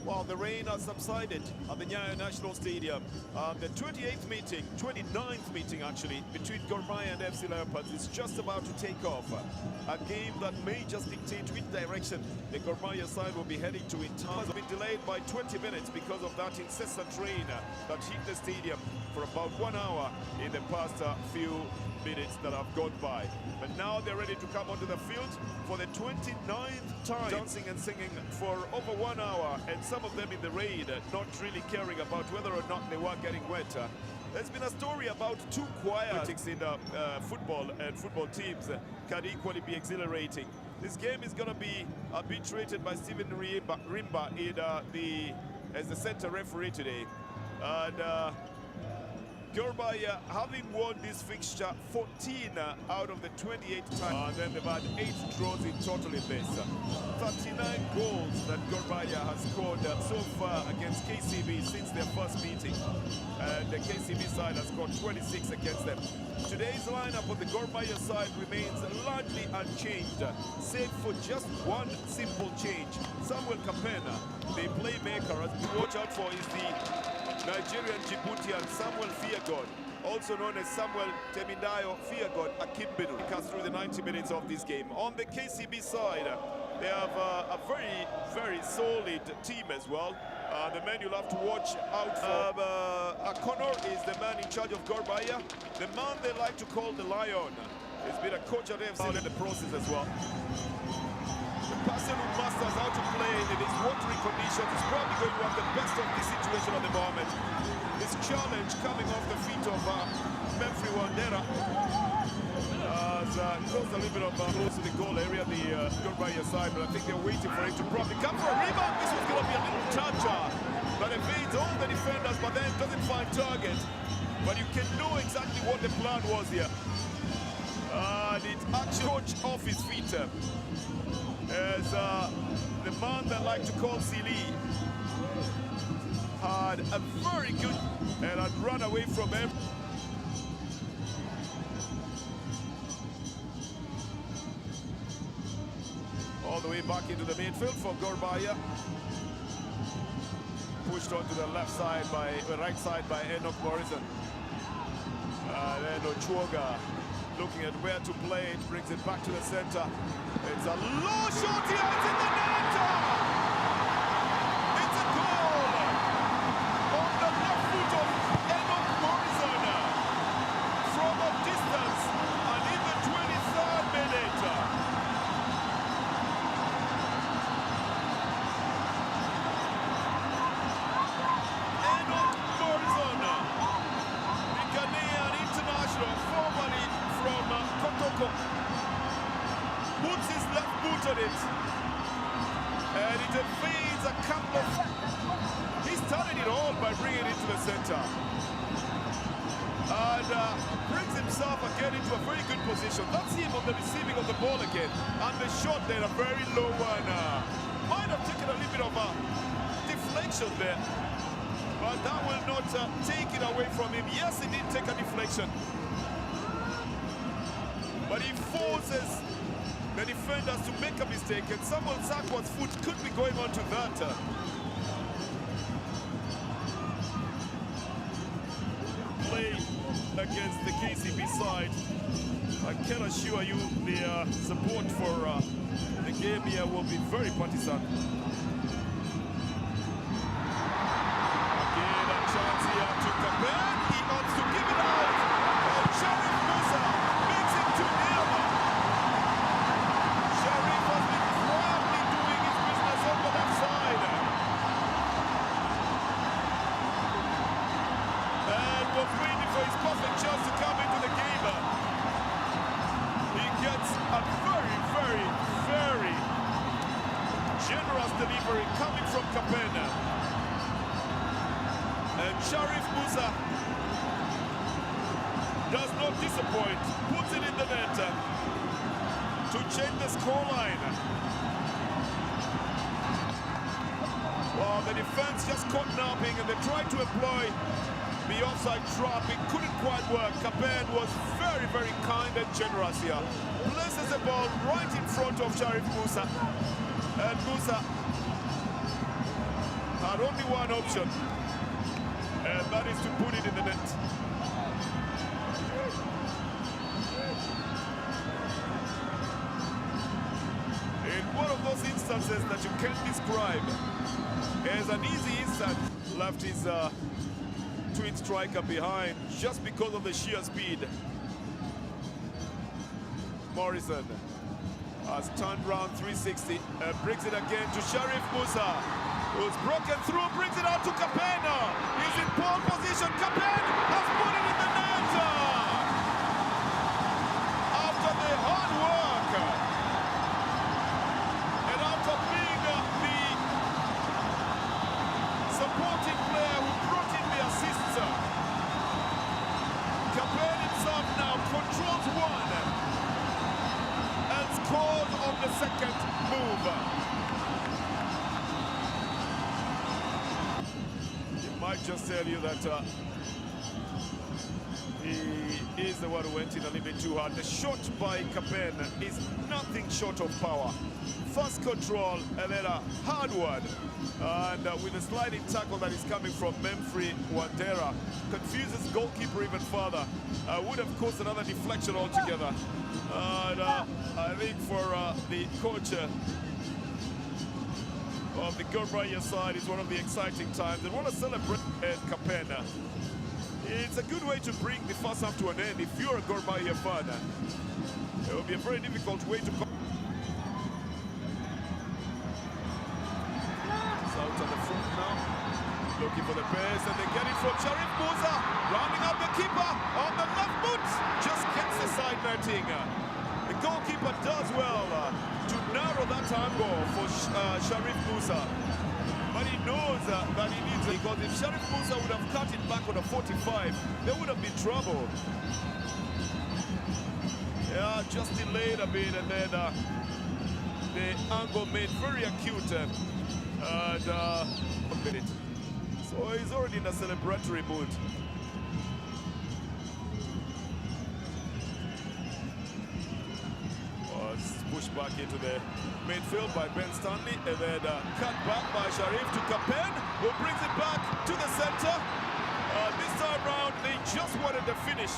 Well, the rain has subsided at the Nyayo National Stadium. The 29th meeting actually between Gor Mahia and FC Leopards is just about to take off. A game that may just dictate which direction the Gor Mahia side will be heading to in time. Has been delayed by 20 minutes because of that incessant rain that hit the stadium for about 1 hour in the past few minutes that have gone by. But now they're ready to come onto the field for the 29th time, dancing and singing for over 1 hour, and some of them in the rain, not really caring about whether or not they were getting wet. There's been a story about two choirs in football, and football teams can equally be exhilarating. This game is going to be arbitrated by Stephen Rimba as the center referee today. And Gor Mahia, having won this fixture 14 out of the 28 times, and then they've had 8 draws in total in this. 39 goals that Gor Mahia has scored so far against KCB since their first meeting. And the KCB side has scored 26 against them. Today's lineup on the Gor Mahia side remains largely unchanged, save for just one simple change. Samuel Kapena, the playmaker, as to watch out for is the Nigerian Djiboutian Samuel Fiagon, also known as Samuel Temindayo Fiagon Akimbidu, through the 90 minutes of this game. On the KCB side, they have a very, very solid team as well. The man you'll have to watch out for. Connor is the man in charge of Gor Mahia. The man they like to call the Lion. He's been a coach at FC in the process as well. The person who masters how to play in these watery conditions is probably going to have the best of the situation at the moment. This challenge coming off the feet of Memphis Wandera has caused a little bit of close to the goal area, the Gor Mahia side, but I think they're waiting for it to probably come for a rebound. This was going to be a little toucher, but evades all the defenders, but then doesn't find target. But you can know exactly what the plan was here. And it's actually coach off his feet. As the man that like to call Sili had a very good and had run away from him. All the way back into the midfield for Gor Mahia. Pushed onto the left side by the right side by Enoch Morrison. Then Ochuoga looking at where to play it, brings it back to the center. It's a low shot here, it's in the net! It's a goal! On the left foot of Enoch Morrison from a distance, and in the 23rd minute. Enoch Morrison, the Ghanaian international, formerly from Kotoko, puts his left boot on it, and it evades a couple of... He started it all by bringing it into the center, and brings himself again into a very good position. That's him on the receiving of the ball again, and the shot there, a very low one. Might have taken a little bit of a deflection there, but that will not take it away from him. Yes, he did take a deflection, but he forces the defenders to make a mistake, and Samuel Sakwa's foot could be going on to that. Play against the KCB side. I can assure you the support for the game here will be very partisan. Again, a chance here to Kapen. He opts to give it out. And Sharif Musa makes it 2-0. Sharif has been proudly doing his business on the left side. And was waiting for his perfect chance to come into the game. He gets a very, very, very generous delivery coming from Kapena. And Sharif Musa does not disappoint, puts it in the net to change the scoreline. Well, the defense just caught napping, and they tried to employ the offside trap. It couldn't quite work. Kapen was very, very kind and generous here. Places the ball right in front of Sharif Musa. And Musa but only one option, and that is to put it in the net. In one of those instances that you can't describe as an easy instant, left his twin striker behind just because of the sheer speed. Morrison has turned round 360 and brings it again to Sharif Musa, who's broken through, brings it out to Capena. He's in pole position. Capena has put it in the net. After the hard work and after being the supporting player who brought in the assists, Capena himself now controls one and scores on the second move. It might just tell you that he is the one who went in a little bit too hard. The shot by Capena is nothing short of power. First control and then a hard one. And with a sliding tackle that is coming from Memphri Wandera, confuses goalkeeper even further. Would have caused another deflection altogether. And I think for the coach of the Gor Mahia side, it's one of the exciting times. They want to celebrate Capena. It's a good way to bring the first half to an end. If you're a Gor Mahia fan, it will be a very difficult way to. Out on the front now, looking for the pace, and they get it from Sharif Musa, rounding up the keeper on the left foot, just gets the side netting. The goalkeeper does well to narrow that angle for Sharif Musa, but he knows that he needs it, because if Sharif Musa would have cut it back on a 45, there would have been trouble. Yeah, just delayed a bit, and then the angle made very acute. So he's already in a celebratory mood. Pushed back into the midfield by Ben Stanley, and then cut back by Sharif to Capena, who brings it back to the center. This time round, they just wanted the finish.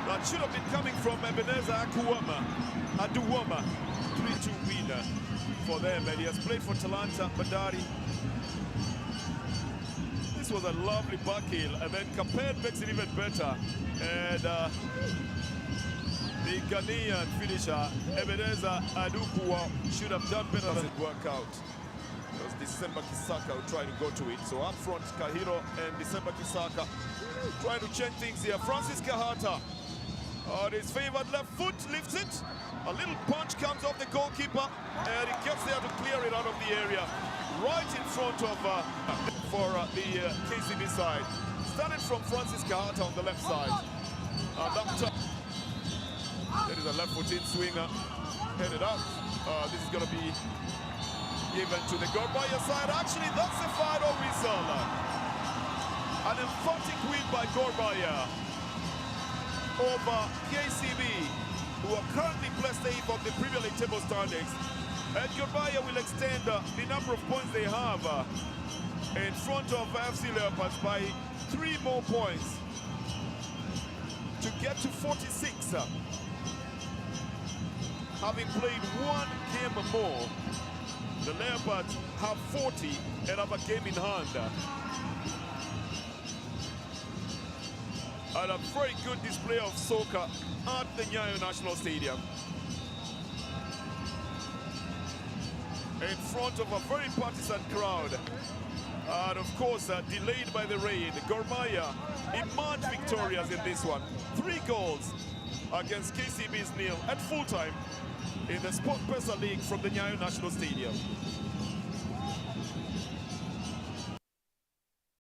That should have been coming from Ebenezer Aduwama. 3-2 winner for them, and he has played for Talanta Bandari. This was a lovely back heel, and then Capena makes it even better. And the Ghanaian finisher, Ebenezer Adukuwa, should have done better than it work out. It was December Kisaka who tried to go to it. So up front, Kahiro and December Kisaka trying to change things here. Francis Kahata on his favored left foot, lifts it. A little punch comes off the goalkeeper, and he gets there to clear it out of the area. Right in front of the KCB side. Started from Francis Kahata on the left side. There is a left foot in swinger, headed up. This is going to be given to the Gor Mahia side. Actually, that's a final whistle. An emphatic win by Gor Mahia over KCB, who are currently placed 8th on the Premier League table standings. And Gor Mahia will extend the number of points they have in front of FC Leopards by 3 more points to get to 46. Having played 1 game more, the Leopards have 40 and have a game in hand. And a very good display of soccer at the Nyayo National Stadium. In front of a very partisan crowd. And of course, delayed by the rain, Gor Mahia emerged victorious in this one. 3 goals against KCB's nil at full time in the Sport Pesa League from the Nyayo National Stadium.